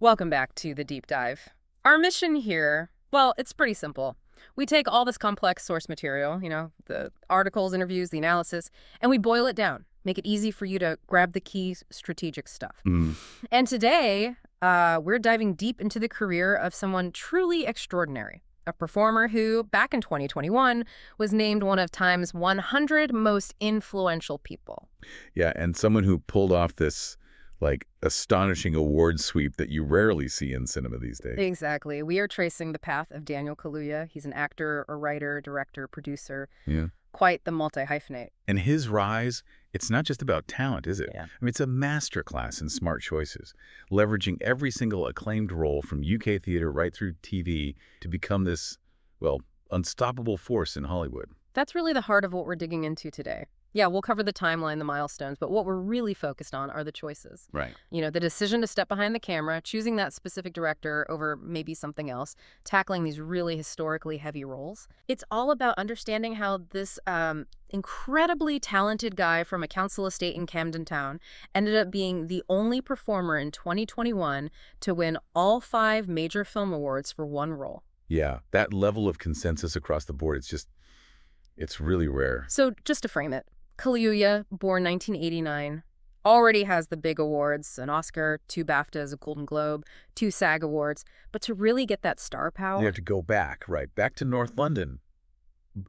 Welcome back to the deep dive. Our mission here, well, it's pretty simple. We take all this complex source material, the articles, interviews, the analysis, and we boil it down, make it easy for you to grab the key strategic stuff. And today, we're diving deep into the career of someone truly extraordinary, a performer who, back in 2021, was named one of Time's 100 most influential people. Yeah, and someone who pulled off this astonishing award sweep that you rarely see in cinema these days. Exactly. We are tracing the path of Daniel Kaluuya. He's an actor, a writer, director, producer. Yeah. Quite the multi-hyphenate. And his rise, it's not just about talent, is it? Yeah. I mean, it's a masterclass in smart choices, leveraging every single acclaimed role from UK theater right through TV to become this, unstoppable force in Hollywood. That's really the heart of what we're digging into today. Yeah, we'll cover the timeline, the milestones, but what we're really focused on are the choices. Right. The decision to step behind the camera, choosing that specific director over maybe something else, tackling these really historically heavy roles. It's all about understanding how this incredibly talented guy from a council estate in Camden Town ended up being the only performer in 2021 to win all 5 major film awards for one role. Yeah, that level of consensus across the board, it's really rare. So just to frame it, Kaluuya, born 1989, already has the big awards, an Oscar, 2 BAFTAs, a Golden Globe, 2 SAG Awards. But to really get that star power... You have to go back to North London.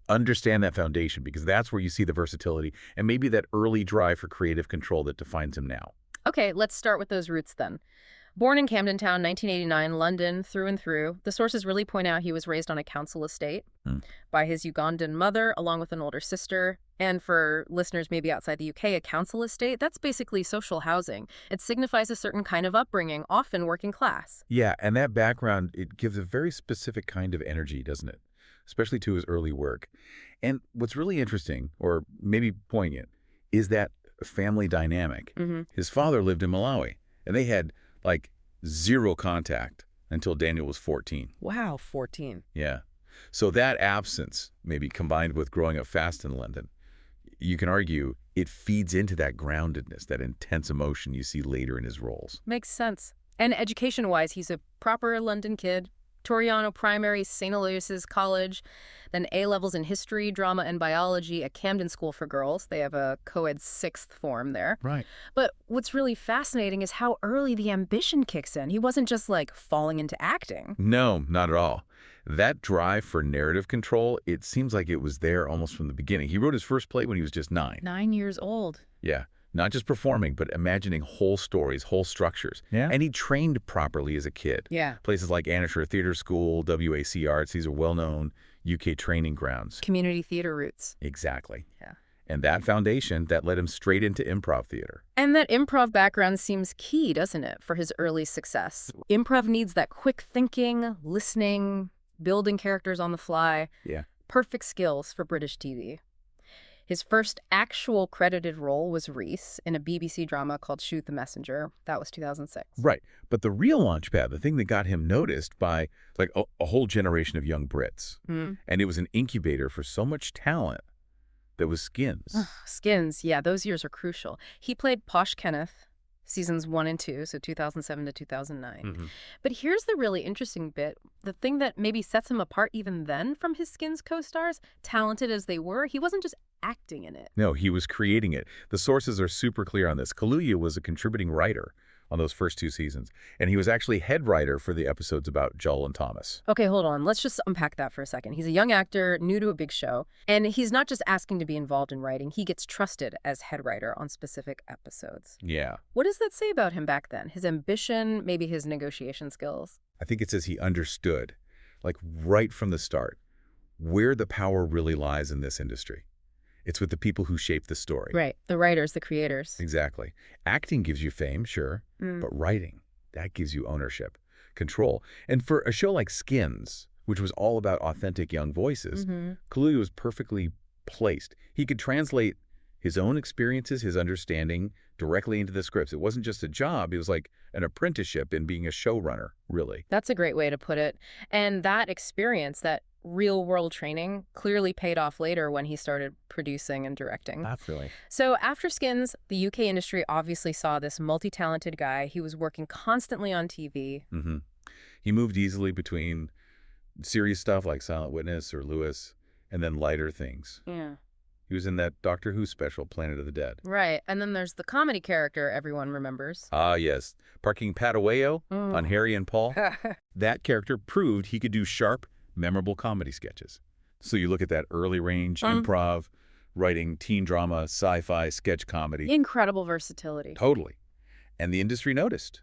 Understand that foundation, because that's where you see the versatility and maybe that early drive for creative control that defines him now. Okay, let's start with those roots then. Born in Camden Town, 1989, London through and through, the sources really point out he was raised on a council estate by his Ugandan mother, along with an older sister. And for listeners maybe outside the UK, a council estate, that's basically social housing. It signifies a certain kind of upbringing, often working class. Yeah, and that background, it gives a very specific kind of energy, doesn't it? Especially to his early work. And what's really interesting, or maybe poignant, is that family dynamic. His father lived in Malawi, and they had zero contact until Daniel was 14. Wow, 14. Yeah. So that absence, maybe combined with growing up fast in London, you can argue it feeds into that groundedness, that intense emotion you see later in his roles. Makes sense. And education-wise, he's a proper London kid. Toriano Primary, St. Aloysius College, then A-levels in history, drama, and biology at Camden School for Girls. They have a co-ed 6th form there. Right. But what's really fascinating is how early the ambition kicks in. He wasn't just falling into acting. No, not at all. That drive for narrative control, it seems like it was there almost from the beginning. He wrote his first play when he was just 9. 9 years old. Yeah. Not just performing, but imagining whole stories, whole structures. Yeah. And he trained properly as a kid. Yeah. Places like Anisher Theatre School, WAC Arts, these are well-known UK training grounds. Community theater roots. Exactly. Yeah. And that foundation, that led him straight into improv theater. And that improv background seems key, doesn't it, for his early success? Improv needs that quick thinking, listening, building characters on the fly. Yeah. Perfect skills for British TV. His first actual credited role was Reese in a BBC drama called Shoot the Messenger. That was 2006. Right. But the real launchpad, the thing that got him noticed by a whole generation of young Brits, and it was an incubator for so much talent, that was Skins. Skins, yeah, those years are crucial. He played Posh Kenneth, seasons 1 and 2, so 2007 to 2009. But here's the really interesting bit. The thing that maybe sets him apart even then from his Skins co-stars, talented as they were, he wasn't just acting in it. No, he was creating it. The sources are super clear on this. Kaluuya was a contributing writer on those first 2 seasons, and he was actually head writer for the episodes about Joel and Thomas. Okay, hold on. Let's just unpack that for a second. He's a young actor, new to a big show, and he's not just asking to be involved in writing. He gets trusted as head writer on specific episodes. Yeah. What does that say about him back then? His ambition, maybe his negotiation skills? I think it says he understood, right from the start, where the power really lies in this industry. It's with the people who shape the story. Right. The writers, the creators. Exactly. Acting gives you fame, sure, but writing, that gives you ownership, control. And for a show like Skins, which was all about authentic young voices, Kaluuya was perfectly placed. He could translate his own experiences, his understanding, directly into the scripts. It wasn't just a job. It was like an apprenticeship in being a showrunner, really. That's a great way to put it. And that experience, that real-world training clearly paid off later when he started producing and directing. Absolutely. So after Skins, the UK industry obviously saw this multi-talented guy. He was working constantly on TV. Mm-hmm. He moved easily between serious stuff like Silent Witness or Lewis, and then lighter things. Yeah. He was in that Doctor Who special, Planet of the Dead. Right. And then there's the comedy character everyone remembers. Ah, yes. Parking Pataweo on Harry and Paul. That character proved he could do sharp, memorable comedy sketches. So you look at that early range, improv, writing teen drama, sci-fi, sketch comedy. Incredible versatility. Totally. And the industry noticed.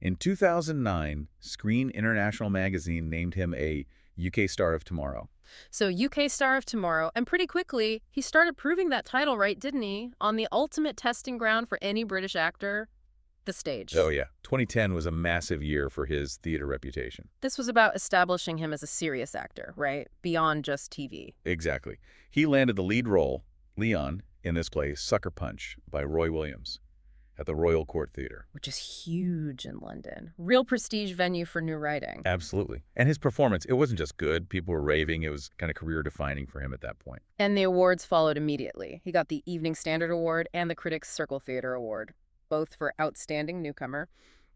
In 2009, Screen International magazine named him a UK Star of Tomorrow. So UK Star of Tomorrow, and pretty quickly, he started proving that title right, didn't he? On the ultimate testing ground for any British actor, the stage. Oh, yeah. 2010 was a massive year for his theater reputation. This was about establishing him as a serious actor, right? Beyond just TV. Exactly. He landed the lead role, Leon, in this play, Sucker Punch, by Roy Williams, at the Royal Court Theatre. Which is huge in London. Real prestige venue for new writing. Absolutely. And his performance, it wasn't just good. People were raving. It was kind of career-defining for him at that point. And the awards followed immediately. He got the Evening Standard Award and the Critics' Circle Theatre Award, both for Outstanding Newcomer.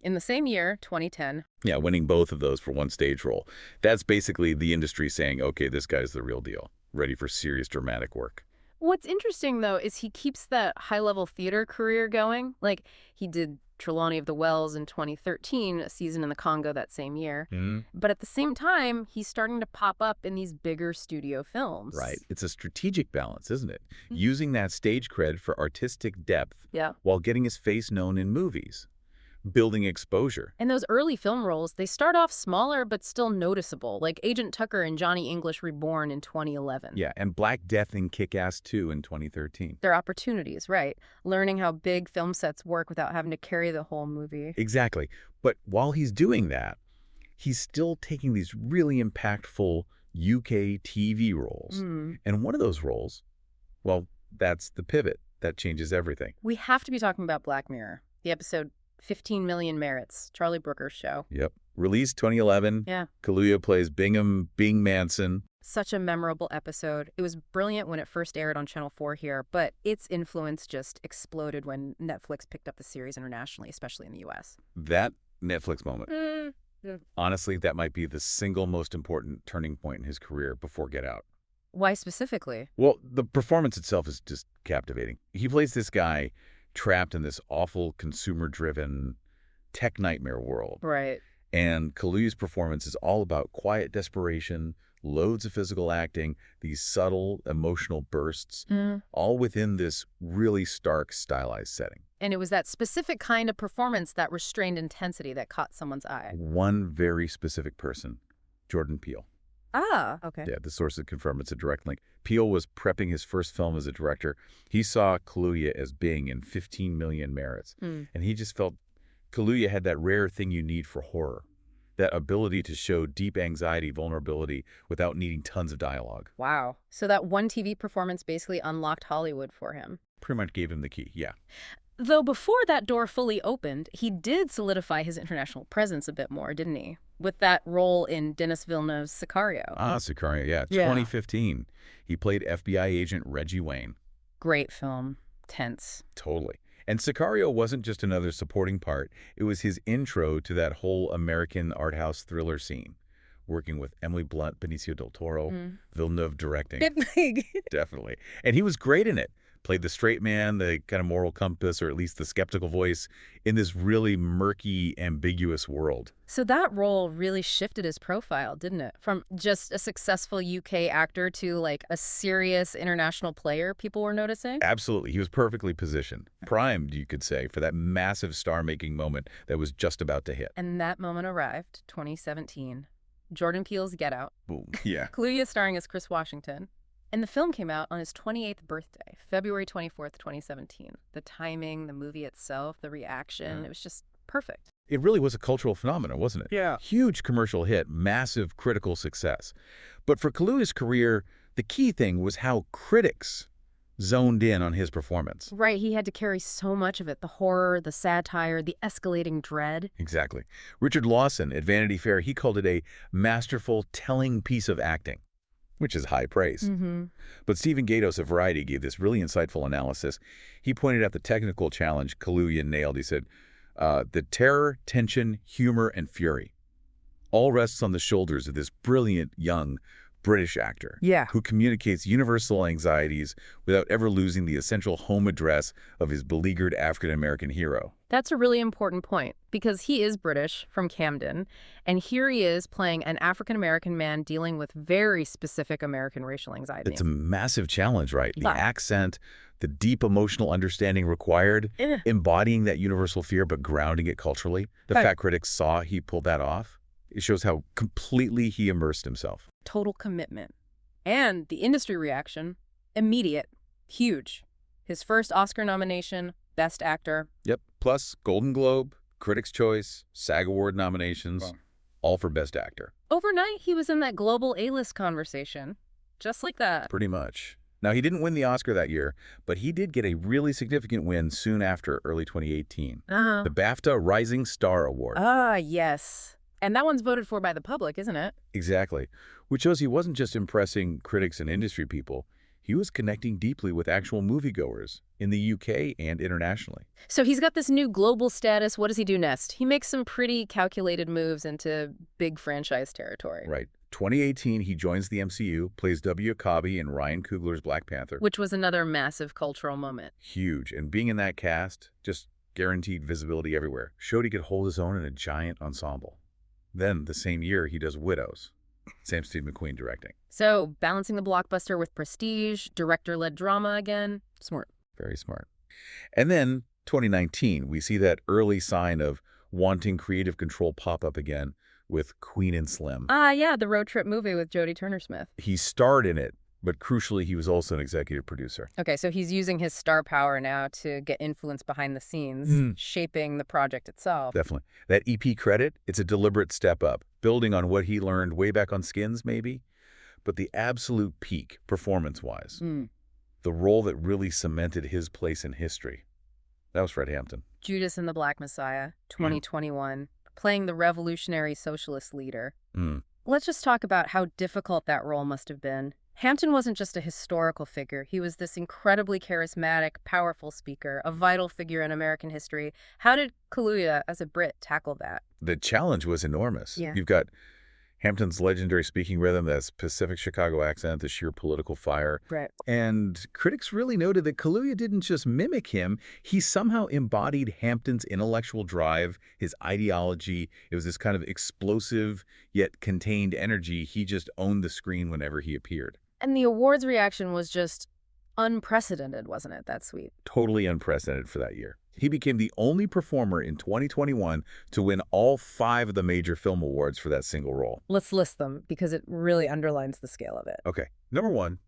In the same year, 2010. Yeah, winning both of those for one stage role. That's basically the industry saying, okay, this guy's the real deal, ready for serious dramatic work. What's interesting, though, is he keeps that high-level theater career going. Like, he did Trelawney of the Wells in 2013, a season in the Congo that same year. But at the same time, he's starting to pop up in these bigger studio films. Right. It's a strategic balance, isn't it? Using that stage cred for artistic depth while getting his face known in movies. Building exposure. And those early film roles, they start off smaller but still noticeable, like Agent Tucker and Johnny English Reborn in 2011. Yeah, and Black Death and Kick-Ass 2 in 2013. They're opportunities, right? Learning how big film sets work without having to carry the whole movie. Exactly. But while he's doing that, he's still taking these really impactful UK TV roles. And one of those roles, well, that's the pivot. That changes everything. We have to be talking about Black Mirror, the episode 15 Million Merits, Charlie Brooker's show. Yep. Released 2011. Yeah. Kaluuya plays Bing Manson. Such a memorable episode. It was brilliant when it first aired on Channel 4 here, but its influence just exploded when Netflix picked up the series internationally, especially in the U.S. That Netflix moment. Honestly, that might be the single most important turning point in his career before Get Out. Why specifically? Well, the performance itself is just captivating. He plays this guy trapped in this awful consumer-driven tech nightmare world. Right. And Kaluuya's performance is all about quiet desperation, loads of physical acting, these subtle emotional bursts, all within this really stark, stylized setting. And it was that specific kind of performance, that restrained intensity, that caught someone's eye. One very specific person, Jordan Peele. Ah, okay. Yeah, the sources confirm it's a direct link. Peele was prepping his first film as a director. He saw Kaluuya as Bing in 15 Million Merits. And he just felt Kaluuya had that rare thing you need for horror, that ability to show deep anxiety, vulnerability, without needing tons of dialogue. Wow. So that one TV performance basically unlocked Hollywood for him. Pretty much gave him the key, yeah. Though before that door fully opened, he did solidify his international presence a bit more, didn't he? With that role in Denis Villeneuve's Sicario. Ah, Sicario, yeah. 2015. He played FBI agent Reggie Wayne. Great film. Tense. Totally. And Sicario wasn't just another supporting part. It was his intro to that whole American art house thriller scene, working with Emily Blunt, Benicio del Toro, Villeneuve directing. Definitely. And he was great in it. Played the straight man, the kind of moral compass, or at least the skeptical voice, in this really murky, ambiguous world. So that role really shifted his profile, didn't it? From just a successful UK actor to like a serious international player people were noticing? Absolutely. He was perfectly positioned. Primed, you could say, for that massive star-making moment that was just about to hit. And that moment arrived, 2017. Jordan Peele's Get Out. Boom. Yeah. Kaluuya starring as Chris Washington. And the film came out on his 28th birthday, February 24th, 2017. The timing, the movie itself, the reaction, it was just perfect. It really was a cultural phenomenon, wasn't it? Yeah. Huge commercial hit, massive critical success. But for Kaluuya's career, the key thing was how critics zoned in on his performance. Right, he had to carry so much of it, the horror, the satire, the escalating dread. Exactly. Richard Lawson at Vanity Fair, he called it a masterful, telling piece of acting. which is high praise. Mm-hmm. But Stephen Gaydos of Variety gave this really insightful analysis. He pointed out the technical challenge Kaluuya nailed. He said, the terror, tension, humor, and fury all rests on the shoulders of this brilliant, young British actor who communicates universal anxieties without ever losing the essential home address of his beleaguered African-American hero. That's a really important point, because he is British, from Camden, and here he is playing an African-American man dealing with very specific American racial anxiety. It's a massive challenge, right? The accent, the deep emotional understanding required, embodying that universal fear but grounding it culturally. The fact critics saw he pulled that off. It shows how completely he immersed himself. Total commitment. And the industry reaction, immediate, huge. His first Oscar nomination, Best Actor. Yep. Plus Golden Globe, Critics' Choice, SAG Award nominations, all for Best Actor. Overnight, he was in that global A-list conversation. Just like that. Pretty much. Now, he didn't win the Oscar that year, but he did get a really significant win soon after, early 2018. The BAFTA Rising Star Award. Yes. And that one's voted for by the public, isn't it? Exactly. Which shows he wasn't just impressing critics and industry people. He was connecting deeply with actual moviegoers in the UK and internationally. So he's got this new global status. What does he do next? He makes some pretty calculated moves into big franchise territory. Right. 2018, he joins the MCU, plays W. Akabi in Ryan Coogler's Black Panther. Which was another massive cultural moment. Huge. And being in that cast, just guaranteed visibility everywhere. Showed he could hold his own in a giant ensemble. Then, the same year, he does Widows. Sam Steve McQueen directing. So, balancing the blockbuster with prestige, director-led drama again. Smart. Very smart. And then, 2019, we see that early sign of wanting creative control pop up again with Queen and Slim. Yeah, the road trip movie with Jodie Turner-Smith. He starred in it, but crucially, he was also an executive producer. Okay, so he's using his star power now to get influence behind the scenes, shaping the project itself. Definitely. That EP credit, it's a deliberate step up, building on what he learned way back on Skins, maybe. But the absolute peak, performance-wise, the role that really cemented his place in history, that was Fred Hampton. Judas and the Black Messiah, 2021, playing the revolutionary socialist leader. Let's just talk about how difficult that role must have been. Hampton wasn't just a historical figure. He was this incredibly charismatic, powerful speaker, a vital figure in American history. How did Kaluuya, as a Brit, tackle that? The challenge was enormous. Yeah. You've got Hampton's legendary speaking rhythm, that Pacific Chicago accent, the sheer political fire. Right. And critics really noted that Kaluuya didn't just mimic him, he somehow embodied Hampton's intellectual drive, his ideology. It was this kind of explosive yet contained energy. He just owned the screen whenever he appeared. And the awards reaction was just unprecedented, wasn't it? That sweet. Totally unprecedented for that year. He became the only performer in 2021 to win all 5 of the major film awards for that single role. Let's list them because it really underlines the scale of it. Okay. Number 1,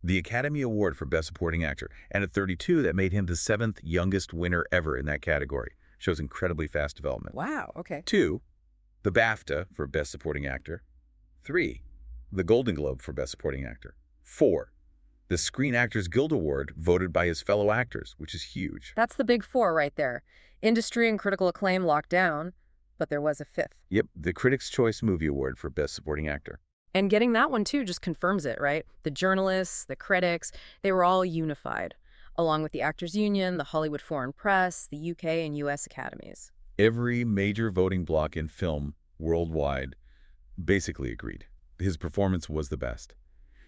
the Academy Award for Best Supporting Actor. And at 32, that made him the 7th youngest winner ever in that category. Shows incredibly fast development. Wow, okay. 2, the BAFTA for Best Supporting Actor. 3, the Golden Globe for Best Supporting Actor. 4, the Screen Actors Guild Award voted by his fellow actors, which is huge. That's the big 4 right there. Industry and critical acclaim locked down, but there was a 5th. Yep, the Critics' Choice Movie Award for Best Supporting Actor. And getting that one, too, just confirms it, right? The journalists, the critics, they were all unified, along with the Actors Union, the Hollywood Foreign Press, the UK and US academies. Every major voting bloc in film worldwide basically agreed. His performance was the best.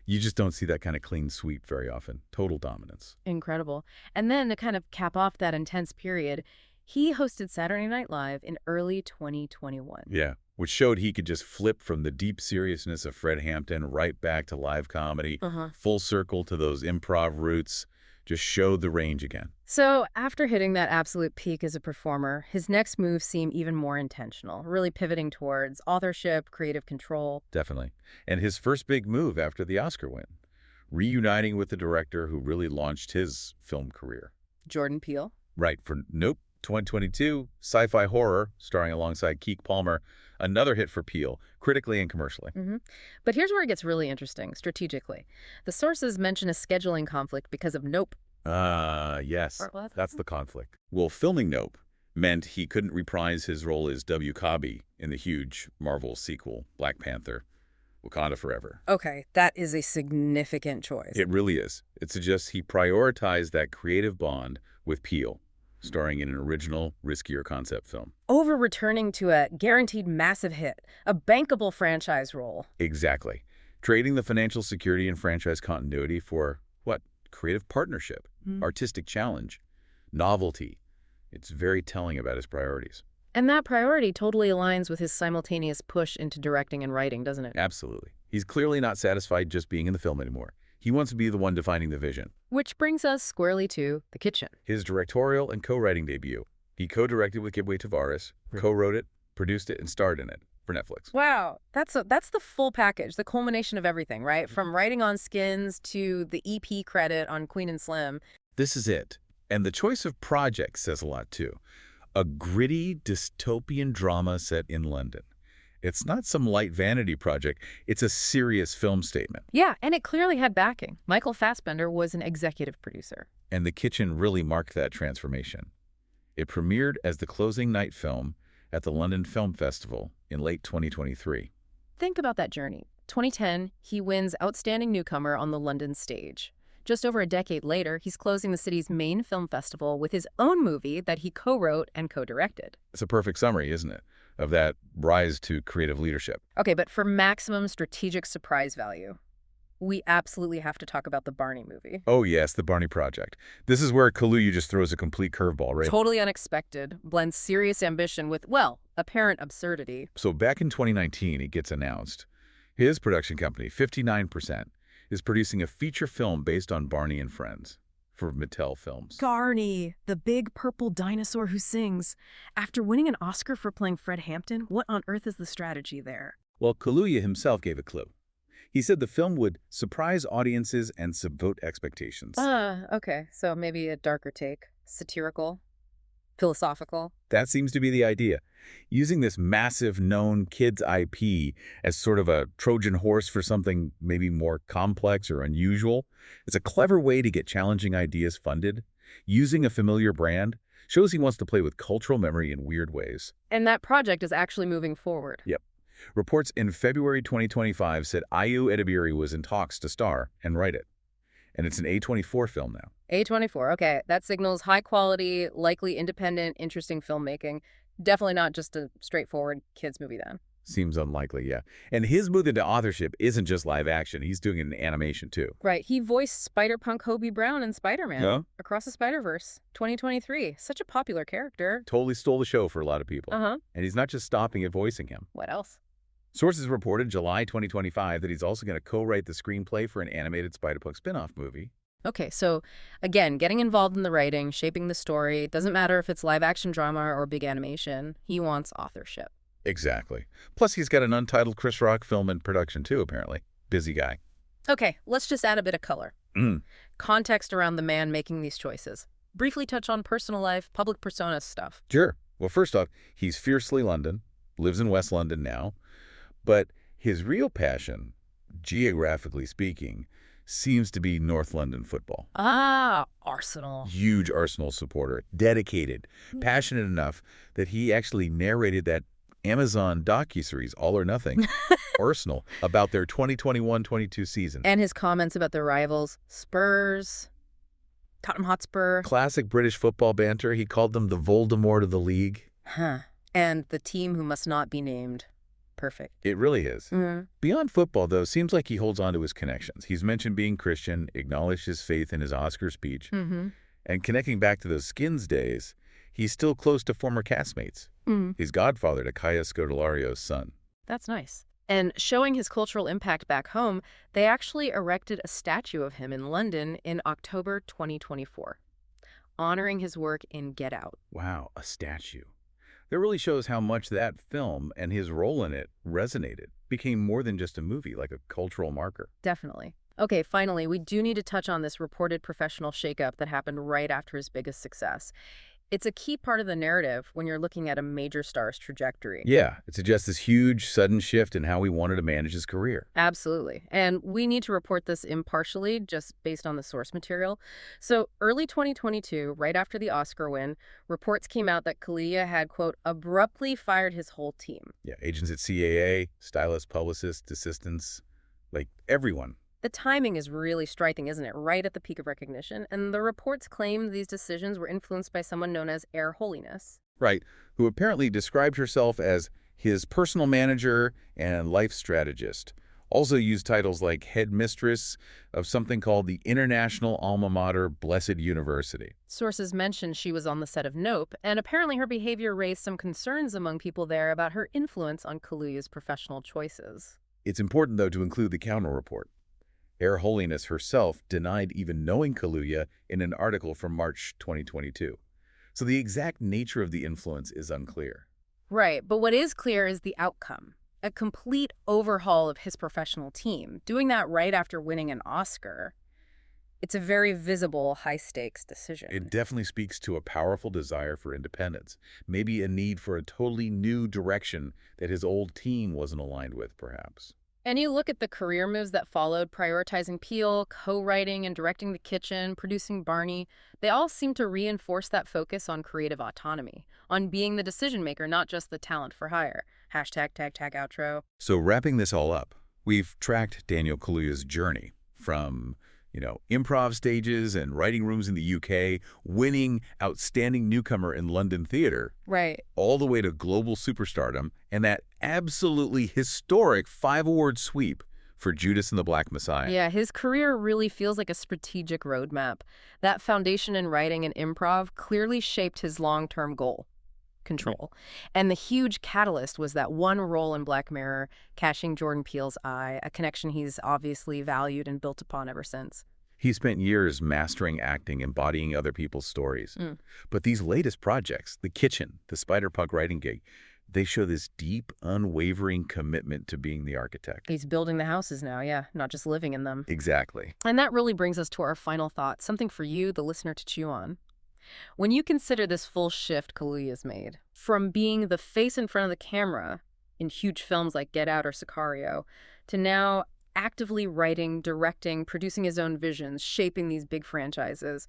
You just don't see that kind of clean sweep very often. Total dominance. Incredible. And then to kind of cap off that intense period, he hosted Saturday Night Live in early 2021. Yeah, which showed he could just flip from the deep seriousness of Fred Hampton right back to live comedy, full circle to those improv roots, just showed the range again. So after hitting that absolute peak as a performer, his next moves seem even more intentional, really pivoting towards authorship, creative control. Definitely. And his first big move after the Oscar win, reuniting with the director who really launched his film career. Jordan Peele. Right, for Nope, 2022, sci-fi horror, starring alongside Keke Palmer, another hit for Peele, critically and commercially. But here's where it gets really interesting, strategically. The sources mention a scheduling conflict because of Nope. Yes, that's the conflict. Well, filming Nope meant he couldn't reprise his role as W. Akabi in the huge Marvel sequel, Black Panther. Wakanda Forever. Okay, that is a significant choice. It really is. It suggests he prioritized that creative bond with Peele, starring in an original, riskier concept film. Over returning to a guaranteed massive hit, a bankable franchise role. Exactly. Trading the financial security and franchise continuity for, what? Creative partnership, artistic challenge, novelty. It's very telling about his priorities. And that priority totally aligns with his simultaneous push into directing and writing, doesn't it? Absolutely. He's clearly not satisfied just being in the film anymore. He wants to be the one defining the vision. Which brings us squarely to The Kitchen. His directorial and co-writing debut. He co-directed with Gibwe Tavares, co-wrote it, produced it, and starred in it for Netflix. Wow, that's the full package, the culmination of everything, right? From writing on Skins to the EP credit on Queen and Slim. This is it. And the choice of project says a lot, too. A gritty, dystopian drama set in London. It's not some light vanity project. It's a serious film statement. Yeah, and it clearly had backing. Michael Fassbender was an executive producer. And The Kitchen really marked that transformation. It premiered as the closing night film at the London Film Festival in late 2023. Think about that journey. 2010, he wins Outstanding Newcomer on the London stage. Just over a decade later, he's closing the city's main film festival with his own movie that he co-wrote and co-directed. It's a perfect summary, isn't it, of that rise to creative leadership. Okay, but for maximum strategic surprise value, we absolutely have to talk about the Barney movie. Oh, yes, the Barney Project. This is where Kaluuya just throws a complete curveball, right? Totally unexpected, blends serious ambition with, well, apparent absurdity. So back in 2019, it gets announced. His production company, 59%, is producing a feature film based on Barney and Friends for Mattel Films. Barney, the big purple dinosaur who sings. After winning an Oscar for playing Fred Hampton, what on earth is the strategy there? Well, Kaluuya himself gave a clue. He said the film would surprise audiences and subvert expectations. Okay. So maybe a darker take. Satirical, philosophical. That seems to be the idea. Using this massive known kids IP as sort of a Trojan horse for something maybe more complex or unusual. It's a clever way to get challenging ideas funded. Using a familiar brand shows he wants to play with cultural memory in weird ways. And that project is actually moving forward. Yep. Reports in February 2025 said Ayu Edebiri was in talks to star and write it. And it's an A24 film now. A24, okay. That signals high quality, likely independent, interesting filmmaking. Definitely not just a straightforward kids movie then. Seems unlikely, yeah. And his move into authorship isn't just live action. He's doing it in animation, too. Right. He voiced Spider-Punk Hobie Brown in Spider-Man. Yeah. Across the Spider-Verse, 2023. Such a popular character. Totally stole the show for a lot of people. Uh-huh. And he's not just stopping at voicing him. What else? Sources reported July 2025 that he's also going to co-write the screenplay for an animated Spider-Punk spin-off movie. Okay, so again, getting involved in the writing, shaping the story, doesn't matter if it's live-action drama or big animation, he wants authorship. Exactly. Plus, he's got an untitled Chris Rock film in production, too, apparently. Busy guy. Okay, let's just add a bit of color. Context around the man making these choices. Briefly touch on personal life, public persona stuff. Sure. Well, first off, he's fiercely London, lives in West London now. But his real passion, geographically speaking, seems to be North London football. Ah, Arsenal. Huge Arsenal supporter, dedicated, passionate enough that he actually narrated that Amazon docuseries, All or Nothing, Arsenal, about their 2021-22 season. And his comments about their rivals, Spurs, Tottenham Hotspur. Classic British football banter. He called them the Voldemort of the league. And the team who must not be named. Perfect. It really is. Beyond football, though, seems like he holds on to his connections. He's mentioned being Christian, acknowledged his faith in his Oscar speech, and connecting back to those Skins days, he's still close to former castmates. He's godfather to Kaya Scodelario's son. That's nice. And showing his cultural impact back home, they actually erected a statue of him in London in October 2024, honoring his work in Get Out. Wow, a statue. That really shows how much that film and his role in it resonated, became more than just a movie, like a cultural marker. Definitely. Okay, finally, we do need to touch on this reported professional shakeup that happened right after his biggest success. It's a key part of the narrative when you're looking at a major star's trajectory. Yeah, it suggests this huge, sudden shift in how we wanted to manage his career. Absolutely. And we need to report this impartially, just based on the source material. So early 2022, right after the Oscar win, reports came out that Kaluuya had, quote, abruptly fired his whole team. Yeah, agents at CAA, stylists, publicists, assistants, like everyone. The timing is really striking, isn't it? Right at the peak of recognition. And the reports claim these decisions were influenced by someone known as Air Holiness. Right, who apparently described herself as his personal manager and life strategist. Also used titles like head mistress of something called the International Alma Mater Blessed University. Sources mentioned she was on the set of Nope, and apparently her behavior raised some concerns among people there about her influence on Kaluuya's professional choices. It's important, though, to include the counter-report. Air Holiness herself denied even knowing Kaluuya in an article from March 2022. So the exact nature of the influence is unclear. Right, but what is clear is the outcome. A complete overhaul of his professional team, doing that right after winning an Oscar. It's a very visible, high-stakes decision. It definitely speaks to a powerful desire for independence, maybe a need for a totally new direction that his old team wasn't aligned with, perhaps. And you look at the career moves that followed, prioritizing Peele, co-writing and directing The Kitchen, producing Barney. They all seem to reinforce that focus on creative autonomy, on being the decision maker, not just the talent for hire. Hashtag tag tag outro. So wrapping this all up, we've tracked Daniel Kaluuya's journey from, improv stages and writing rooms in the UK, winning Outstanding Newcomer in London Theatre, Right. all the way to global superstardom and that absolutely historic 5-award sweep for Judas and the Black Messiah. Yeah, his career really feels like a strategic roadmap. That foundation in writing and improv clearly shaped his long-term goal, control. And the huge catalyst was that one role in Black Mirror, catching Jordan Peele's eye, a connection he's obviously valued and built upon ever since. He spent years mastering acting, embodying other people's stories. But these latest projects, The Kitchen, the Spider-Punk writing gig, they show this deep, unwavering commitment to being the architect. He's building the houses now, yeah, not just living in them. Exactly. And that really brings us to our final thought, something for you, the listener, to chew on. When you consider this full shift Kaluuya's made, from being the face in front of the camera in huge films like Get Out or Sicario, to now actively writing, directing, producing his own visions, shaping these big franchises,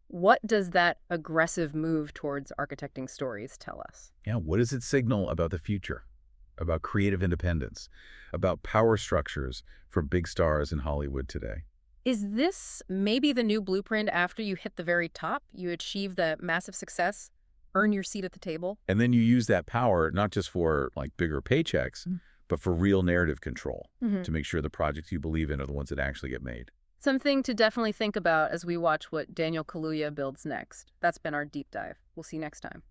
what does that aggressive move towards architecting stories tell us? Yeah, what does it signal about the future, about creative independence, about power structures for big stars in Hollywood today? Is this maybe the new blueprint after you hit the very top, you achieve the massive success, earn your seat at the table? And then you use that power not just for bigger paychecks, but for real narrative control to make sure the projects you believe in are the ones that actually get made. Something to definitely think about as we watch what Daniel Kaluuya builds next. That's been our deep dive. We'll see you next time.